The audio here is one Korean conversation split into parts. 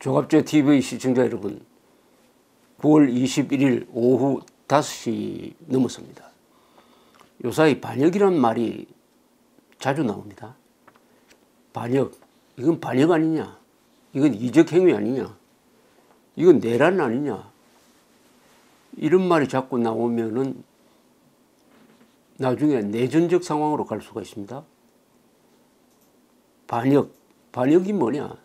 종합제 TV 시청자 여러분, 9월 21일 오후 5시 넘었습니다. 요사이 반역이란 말이 자주 나옵니다. 반역, 이건 반역 아니냐? 이건 이적행위 아니냐? 이건 내란 아니냐? 이런 말이 자꾸 나오면은 나중에 내전적 상황으로 갈 수가 있습니다. 반역이 뭐냐?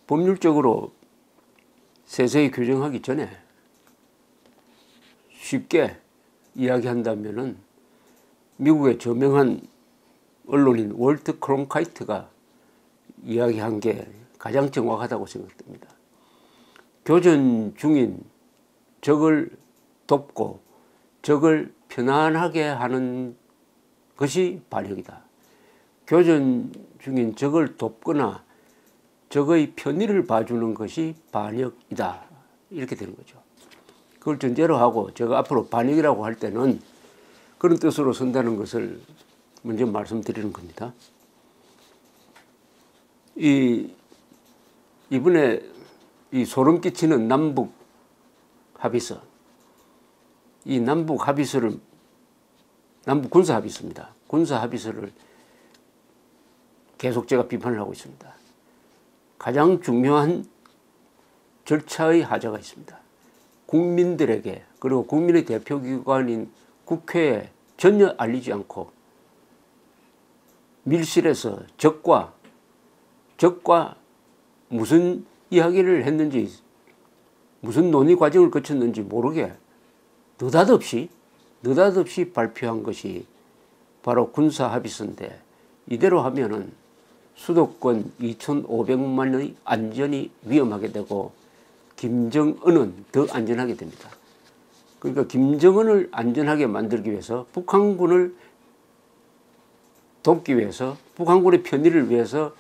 법률적으로 세세히 규정하기 전에 쉽게 이야기한다면은 미국의 저명한 언론인 월트 크론카이트가 이야기한 게 가장 정확하다고 생각됩니다. 교전 중인 적을 돕고 적을 편안하게 하는 것이 반역이다. 교전 중인 적을 돕거나 적의 편의를 봐주는 것이 반역이다. 이렇게 되는 거죠. 그걸 전제로 하고 제가 앞으로 반역이라고 할 때는 그런 뜻으로 쓴다는 것을 먼저 말씀드리는 겁니다. 이번에 이 소름 끼치는 남북 합의서, 이 남북 합의서를, 남북 군사 합의서입니다. 군사 합의서를 계속 제가 비판을 하고 있습니다. 가장 중요한 절차의 하자가 있습니다. 국민들에게, 그리고 국민의 대표기관인 국회에 전혀 알리지 않고 밀실에서 적과 무슨 이야기를 했는지, 무슨 논의 과정을 거쳤는지 모르게 느닷없이 발표한 것이 바로 군사합의서인데, 이대로 하면은 수도권 2,500만의 안전이 위험하게 되고 김정은은 더 안전하게 됩니다. 그러니까 김정은을 안전하게 만들기 위해서, 북한군을 돕기 위해서, 북한군의 편의를 위해서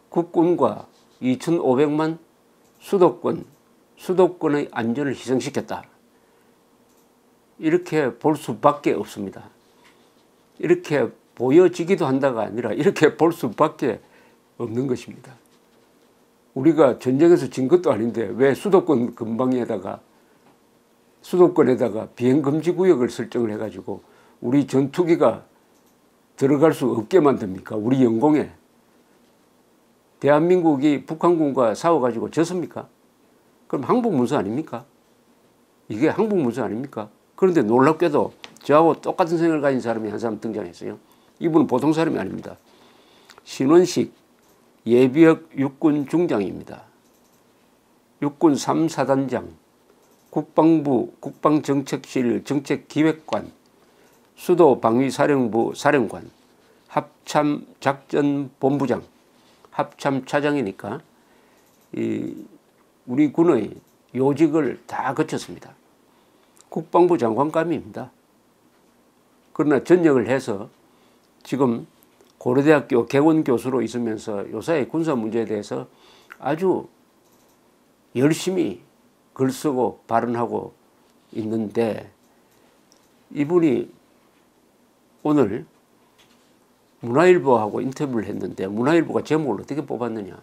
국군과 2,500만 수도권의 안전을 희생시켰다. 이렇게 볼 수밖에 없습니다. 이렇게 보여지기도 한다가 아니라 이렇게 볼 수밖에 없는 것입니다. 우리가 전쟁에서 진 것도 아닌데 왜 수도권 근방에다가, 수도권에다가 비행금지구역을 설정을 해가지고 우리 전투기가 들어갈 수 없게 만듭니까? 우리 영공에. 대한민국이 북한군과 싸워가지고 졌습니까? 그럼 항복문서 아닙니까? 이게 항복문서 아닙니까? 그런데 놀랍게도 저하고 똑같은 생각을 가진 사람이 한 사람 등장했어요. 이분은 보통 사람이 아닙니다. 신원식 예비역 육군 중장입니다. 육군 3사단장, 국방부 국방정책실 정책기획관, 수도방위사령부 사령관, 합참작전본부장, 합참차장이니까 우리 군의 요직을 다 거쳤습니다. 국방부 장관감입니다. 그러나 전역을 해서 지금 고려대학교 개원교수로 있으면서 요사이 군사 문제에 대해서 아주 열심히 글쓰고 발언하고 있는데, 이분이 오늘 문화일보하고 인터뷰를 했는데 문화일보가 제목을 어떻게 뽑았느냐.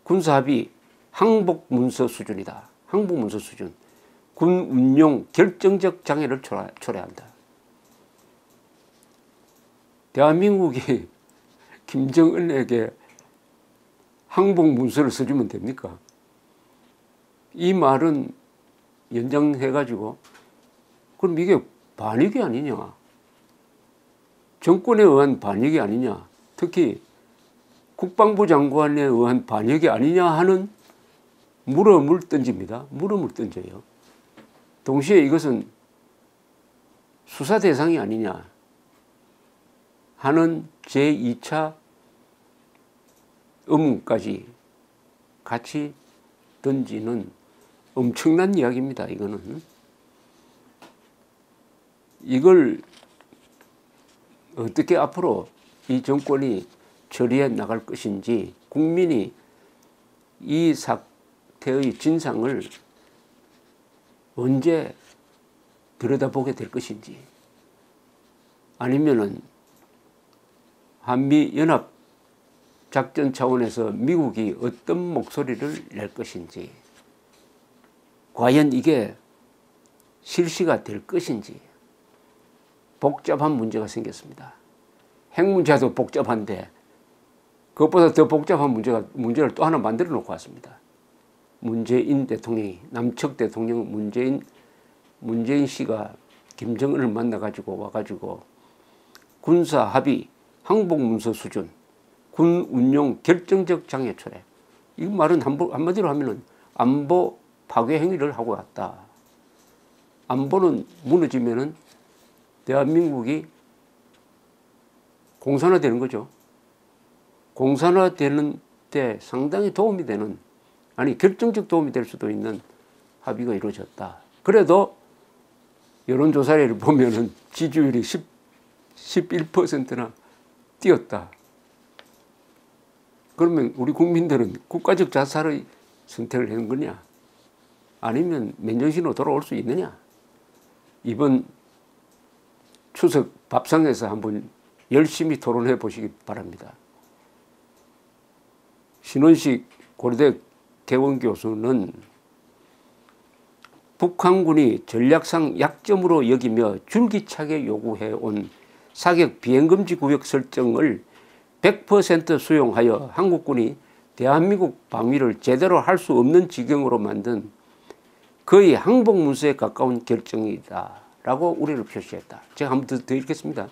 군사합의 항복문서 수준이다. 항복문서 수준. 군 운용 결정적 장애를 초래한다. 대한민국이 김정은에게 항복문서를 써주면 됩니까? 이 말은 연장해가지고 그럼 이게 반역이 아니냐, 정권에 의한 반역이 아니냐, 특히 국방부 장관에 의한 반역이 아니냐 하는 물음을 던집니다. 물음을 던져요. 동시에 이것은 수사 대상이 아니냐 하는 제2차 의문까지 같이 던지는 엄청난 이야기입니다. 이걸 어떻게 앞으로 이 정권이 처리해 나갈 것인지, 국민이 이 사태의 진상을 언제 들여다보게 될 것인지, 아니면은 한미연합 작전 차원에서 미국이 어떤 목소리를 낼 것인지, 과연 이게 실시가 될 것인지 복잡한 문제가 생겼습니다. 핵 문제도 복잡한데 그것보다 더 복잡한 문제를 또 하나 만들어 놓고 왔습니다. 문재인 대통령이, 남측 대통령 문재인 씨가 김정은을 만나가지고 와가지고 군사 합의, 항복문서 수준, 군 운용 결정적 장애 초래. 이 말은 한마디로 하면은 안보 파괴 행위를 하고 왔다. 안보는 무너지면은 대한민국이 공산화되는 거죠. 공산화되는 데 상당히 도움이 되는, 아니 결정적 도움이 될 수도 있는 합의가 이루어졌다. 그래도 여론조사를 보면은 지지율이 11%나 뛰었다. 그러면 우리 국민들은 국가적 자살의 선택을 한 거냐? 아니면 맨정신으로 돌아올 수 있느냐? 이번 추석 밥상에서 한번 열심히 토론해 보시기 바랍니다. 신원식 고려대 개원교수는 북한군이 전략상 약점으로 여기며 줄기차게 요구해온 사격 비행금지 구역 설정을 100% 수용하여 한국군이 대한민국 방위를 제대로 할 수 없는 지경으로 만든 거의 항복문서에 가까운 결정이다 라고 우려를 표시했다. 제가 한번 더 읽겠습니다.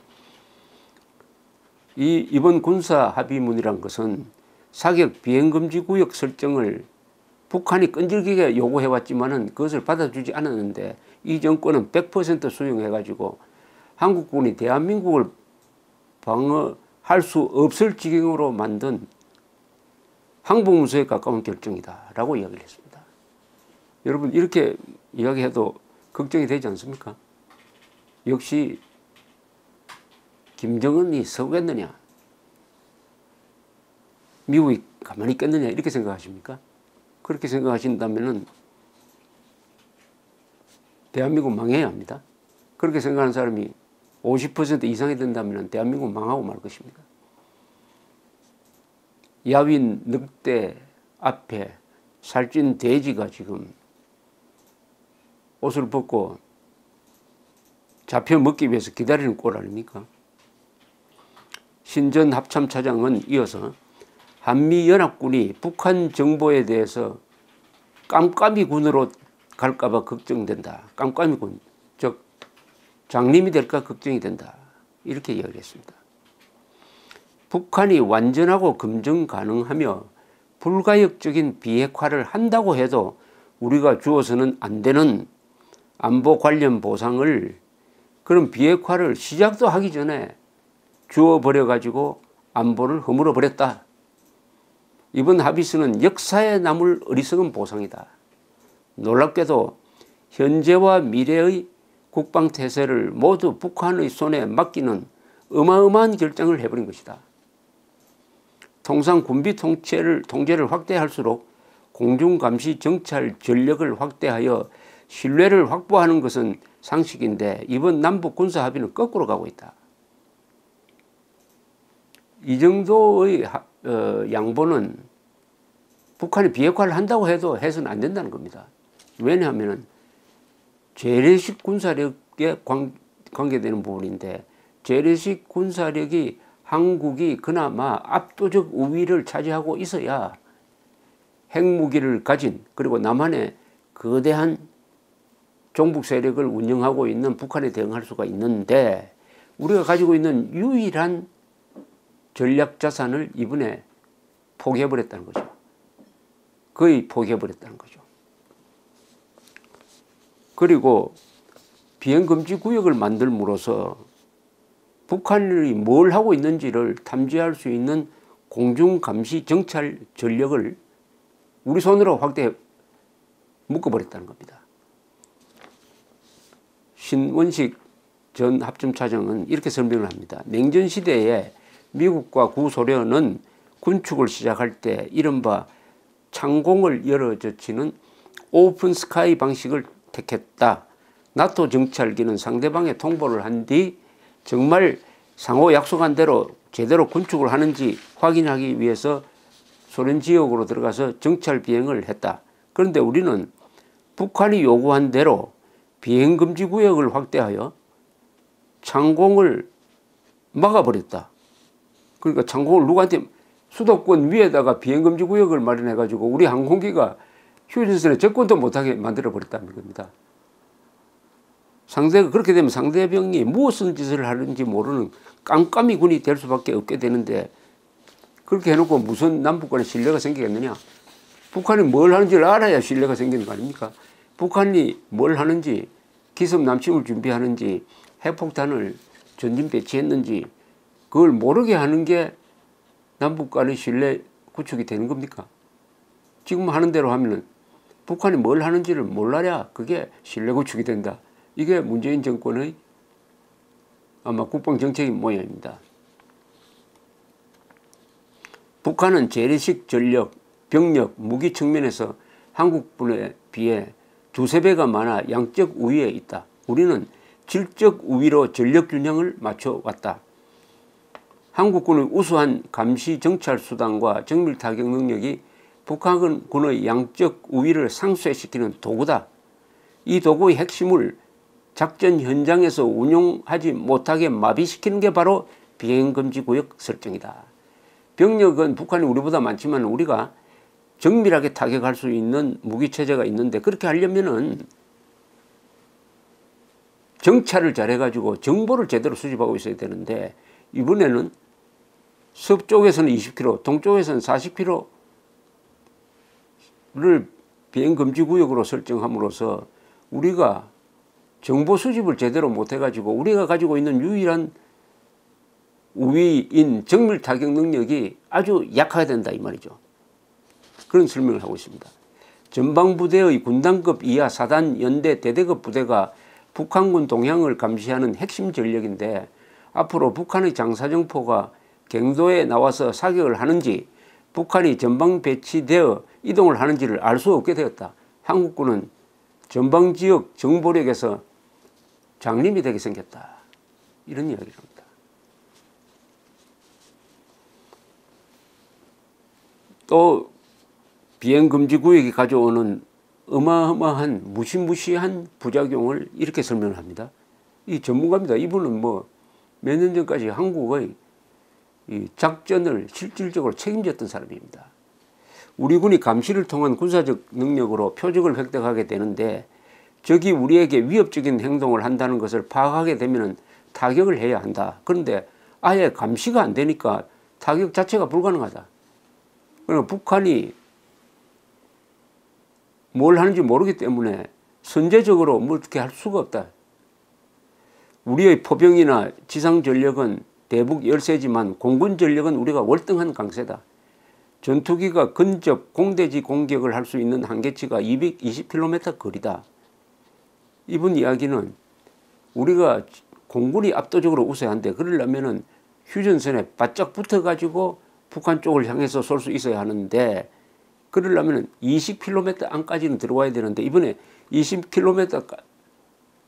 이번 군사 합의문이란 것은 사격 비행금지 구역 설정을 북한이 끈질기게 요구해왔지만은 그것을 받아주지 않았는데 이 정권은 100% 수용해가지고 한국군이 대한민국을 방어할 수 없을 지경으로 만든 항복문서에 가까운 결정이다 라고 이야기를 했습니다. 여러분 이렇게 이야기해도 걱정이 되지 않습니까? 역시 김정은이 서겠느냐, 미국이 가만히 있겠느냐 이렇게 생각하십니까? 그렇게 생각하신다면 대한민국 망해야 합니다. 그렇게 생각하는 사람이 50% 이상이 된다면 대한민국 망하고 말 것입니다. 야윈 늑대 앞에 살찐 돼지가 지금 옷을 벗고 잡혀 먹기 위해서 기다리는 꼴 아닙니까? 신전 합참차장은 이어서 한미연합군이 북한 정보에 대해서 깜깜이 군으로 갈까봐 걱정된다. 깜깜이 군, 즉 장님이 될까 걱정이 된다. 이렇게 이야기를 했습니다. 북한이 완전하고 검증 가능하며 불가역적인 비핵화를 한다고 해도 우리가 주어서는 안 되는 안보 관련 보상을, 그런 비핵화를 시작도 하기 전에 주어버려 가지고 안보를 허물어 버렸다. 이번 합의서는 역사에 남을 어리석은 보상이다. 놀랍게도 현재와 미래의 국방태세를 모두 북한의 손에 맡기는 어마어마한 결정을 해버린 것이다. 통상 군비 통제를 확대할수록 공중감시 정찰 전력을 확대하여 신뢰를 확보하는 것은 상식인데 이번 남북 군사 합의는 거꾸로 가고 있다. 이 정도의 양보는 북한이 비핵화를 한다고 해도 해서는 안 된다는 겁니다. 왜냐하면 재래식 군사력에 관계되는 부분인데, 재래식 군사력이 한국이 그나마 압도적 우위를 차지하고 있어야 핵무기를 가진, 그리고 남한의 거대한 종북 세력을 운영하고 있는 북한에 대응할 수가 있는데, 우리가 가지고 있는 유일한 전략 자산을 이번에 포기해버렸다는 거죠. 거의 포기해버렸다는 거죠. 그리고 비행금지 구역을 만들므로써 북한이 뭘 하고 있는지를 탐지할 수 있는 공중감시 정찰 전력을 우리 손으로 확대해 묶어버렸다는 겁니다. 신원식 전 합참차장은 이렇게 설명을 합니다. 냉전 시대에 미국과 구소련은 군축을 시작할 때 이른바 창공을 열어젖히는 오픈 스카이 방식을 택했다. 나토 정찰기는 상대방에 통보를 한 뒤 정말 상호 약속한 대로 제대로 건축을 하는지 확인하기 위해서 소련 지역으로 들어가서 정찰 비행을 했다. 그런데 우리는 북한이 요구한 대로 비행금지 구역을 확대하여 창공을 막아버렸다. 그러니까 창공을 누구한테 수도권 위에다가 비행금지 구역을 마련해가지고 우리 항공기가 휴전선에 접근도 못하게 만들어버렸다는 겁니다. 상대가 그렇게 되면 상대방이 무엇을 짓을 하는지 모르는 깜깜이 군이 될 수밖에 없게 되는데 그렇게 해놓고 무슨 남북 간에 신뢰가 생기겠느냐. 북한이 뭘 하는지를 알아야 신뢰가 생기는 거 아닙니까? 북한이 뭘 하는지 기습 남침을 준비하는지 핵폭탄을 전진 배치했는지 그걸 모르게 하는 게 남북 간의 신뢰 구축이 되는 겁니까? 지금 하는 대로 하면은 북한이 뭘 하는지를 몰라야 그게 신뢰 구축이 된다. 이게 문재인 정권의 아마 국방정책인 모양입니다. 북한은 재래식 전력, 병력, 무기 측면에서 한국군에 비해 두세 배가 많아 양적 우위에 있다. 우리는 질적 우위로 전력 균형을 맞춰왔다. 한국군의 우수한 감시 정찰 수단과 정밀 타격 능력이 북한군의 양적 우위를 상쇄시키는 도구다. 이 도구의 핵심을 작전 현장에서 운용하지 못하게 마비시키는 게 바로 비행금지 구역 설정이다. 병력은 북한이 우리보다 많지만 우리가 정밀하게 타격할 수 있는 무기체제가 있는데 그렇게 하려면은 정찰을 잘해가지고 정보를 제대로 수집하고 있어야 되는데 이번에는 서쪽에서는 20km, 동쪽에서는 40km를 비행금지구역으로 설정함으로써 우리가 정보 수집을 제대로 못해가지고 우리가 가지고 있는 유일한 우위인 정밀 타격 능력이 아주 약하게 된다 이 말이죠. 그런 설명을 하고 있습니다. 전방부대의 군단급 이하 사단 연대 대대급 부대가 북한군 동향을 감시하는 핵심 전력인데 앞으로 북한의 장사정포가 갱도에 나와서 사격을 하는지 북한이 전방 배치되어 이동을 하는지를 알 수 없게 되었다. 한국군은 전방지역 정보력에서 장님이 되게 생겼다. 이런 이야기를 합니다. 또 비행금지구역이 가져오는 어마어마한 무시무시한 부작용을 이렇게 설명을 합니다. 이 전문가입니다. 이분은 뭐 몇 년 전까지 한국의 이 작전을 실질적으로 책임졌던 사람입니다. 우리 군이 감시를 통한 군사적 능력으로 표적을 획득하게 되는데 적이 우리에게 위협적인 행동을 한다는 것을 파악하게 되면 타격을 해야 한다. 그런데 아예 감시가 안 되니까 타격 자체가 불가능하다. 그러니까 북한이 뭘 하는지 모르기 때문에 선제적으로 뭐 어떻게 할 수가 없다. 우리의 포병이나 지상 전력은 대북 열세지만 공군 전력은 우리가 월등한 강세다. 전투기가 근접 공대지 공격을 할 수 있는 한계치가 220km 거리다. 이분 이야기는 우리가 공군이 압도적으로 우세한데 그러려면은 휴전선에 바짝 붙어가지고 북한 쪽을 향해서 쏠 수 있어야 하는데 그러려면 20km 안까지는 들어와야 되는데 이번에 20km,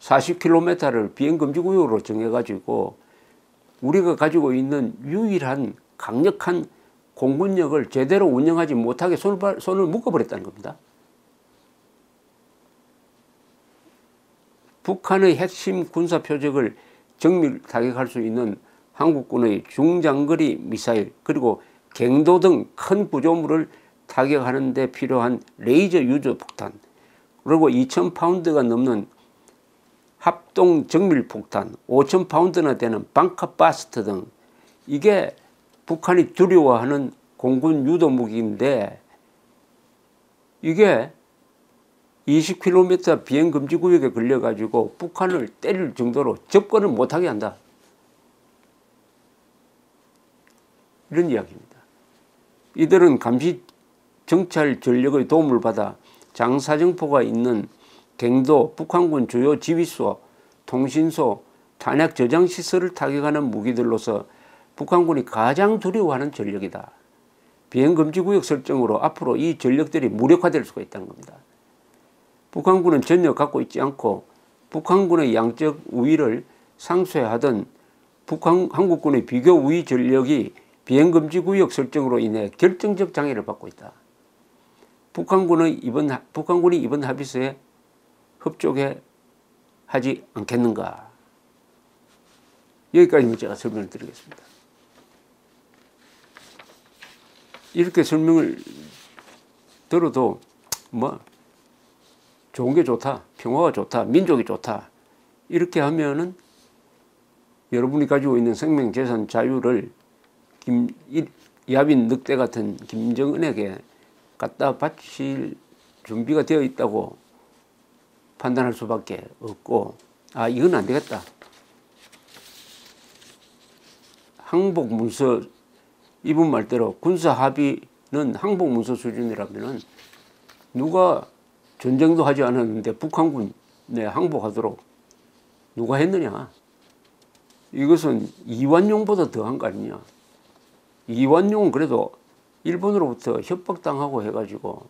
40km를 비행금지구역으로 정해가지고 우리가 가지고 있는 유일한 강력한 공군력을 제대로 운영하지 못하게 손을 묶어버렸다는 겁니다. 북한의 핵심 군사 표적을 정밀 타격할 수 있는 한국군의 중장거리 미사일 그리고 갱도 등 큰 구조물을 타격하는 데 필요한 레이저 유도 폭탄 그리고 2000파운드가 넘는 합동 정밀 폭탄 5000파운드나 되는 방카바스트 등 이게 북한이 두려워하는 공군 유도 무기인데 이게 20km 비행금지구역에 걸려가지고 북한을 때릴 정도로 접근을 못하게 한다. 이런 이야기입니다. 이들은 감시 정찰 전력의 도움을 받아 장사정포가 있는 갱도, 북한군 주요 지휘소, 통신소, 탄약 저장 시설을 타격하는 무기들로서 북한군이 가장 두려워하는 전력이다. 비행금지구역 설정으로 앞으로 이 전력들이 무력화될 수가 있다는 겁니다. 북한군은 전혀 갖고 있지 않고 북한군의 양적 우위를 상쇄하던 한국군의 비교 우위 전력이 비행금지 구역 설정으로 인해 결정적 장애를 받고 있다. 북한군이 이번 합의서에 협조해 하지 않겠는가. 여기까지는 제가 설명을 드리겠습니다. 이렇게 설명을 들어도 뭐 좋은 게 좋다, 평화가 좋다, 민족이 좋다 이렇게 하면은 여러분이 가지고 있는 생명, 재산, 자유를 야빈 늑대 같은 김정은에게 갖다 바칠 준비가 되어 있다고 판단할 수밖에 없고, 아 이건 안 되겠다. 항복문서 이분 말대로 군사 합의는 항복문서 수준이라면은 누가 전쟁도 하지 않았는데 북한군에 항복하도록 누가 했느냐. 이것은 이완용보다 더한 거 아니냐. 이완용은 그래도 일본으로부터 협박당하고 해가지고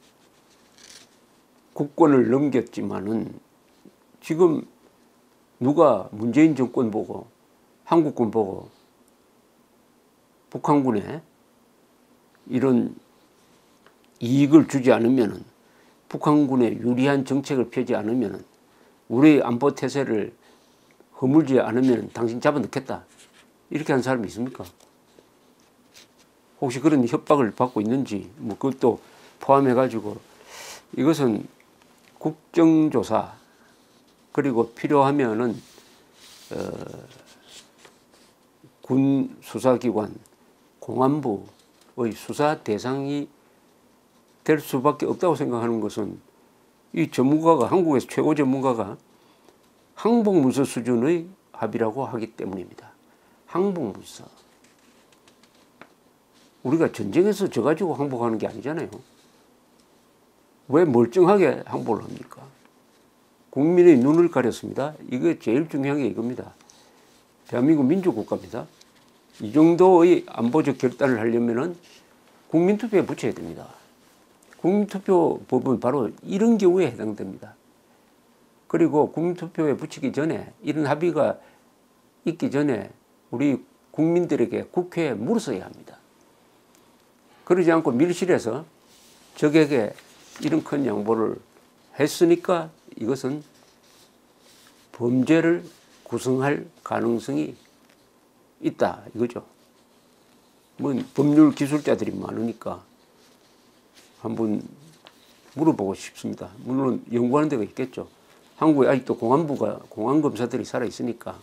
국권을 넘겼지만은 지금 누가 문재인 정권 보고 한국군 보고 북한군에 이런 이익을 주지 않으면은, 북한군에 유리한 정책을 펴지 않으면은, 우리의 안보 태세를 허물지 않으면 당신 잡아넣겠다 이렇게 한 사람이 있습니까? 혹시 그런 협박을 받고 있는지 뭐 그것도 포함해 가지고 이것은 국정조사 그리고 필요하면은 군 수사기관 공안부의 수사 대상이 될 수밖에 없다고 생각하는 것은 이 전문가가, 한국에서 최고 전문가가 항복문서 수준의 합의라고 하기 때문입니다. 항복문서. 우리가 전쟁에서 져가지고 항복하는 게 아니잖아요. 왜 멀쩡하게 항복을 합니까? 국민의 눈을 가렸습니다. 이게 제일 중요한 게 이겁니다. 대한민국 민주국가입니다. 이 정도의 안보적 결단을 하려면은 국민투표에 붙여야 됩니다. 국민투표법은 바로 이런 경우에 해당됩니다. 그리고 국민투표에 붙이기 전에, 이런 합의가 있기 전에 우리 국민들에게 국회에 물어서야 합니다. 그러지 않고 밀실에서 적에게 이런 큰 양보를 했으니까 이것은 범죄를 구성할 가능성이 있다 이거죠. 뭐 법률 기술자들이 많으니까 한번 물어보고 싶습니다. 물론 연구하는 데가 있겠죠. 한국에 아직도 공안검사들이 살아있으니까.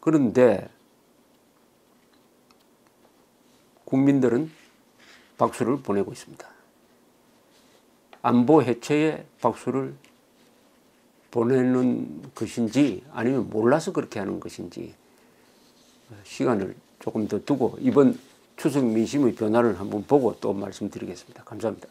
그런데 국민들은 박수를 보내고 있습니다. 안보 해체에 박수를 보내는 것인지 아니면 몰라서 그렇게 하는 것인지 시간을 조금 더 두고 이번 추석 민심의 변화를 한번 보고 또 말씀드리겠습니다. 감사합니다.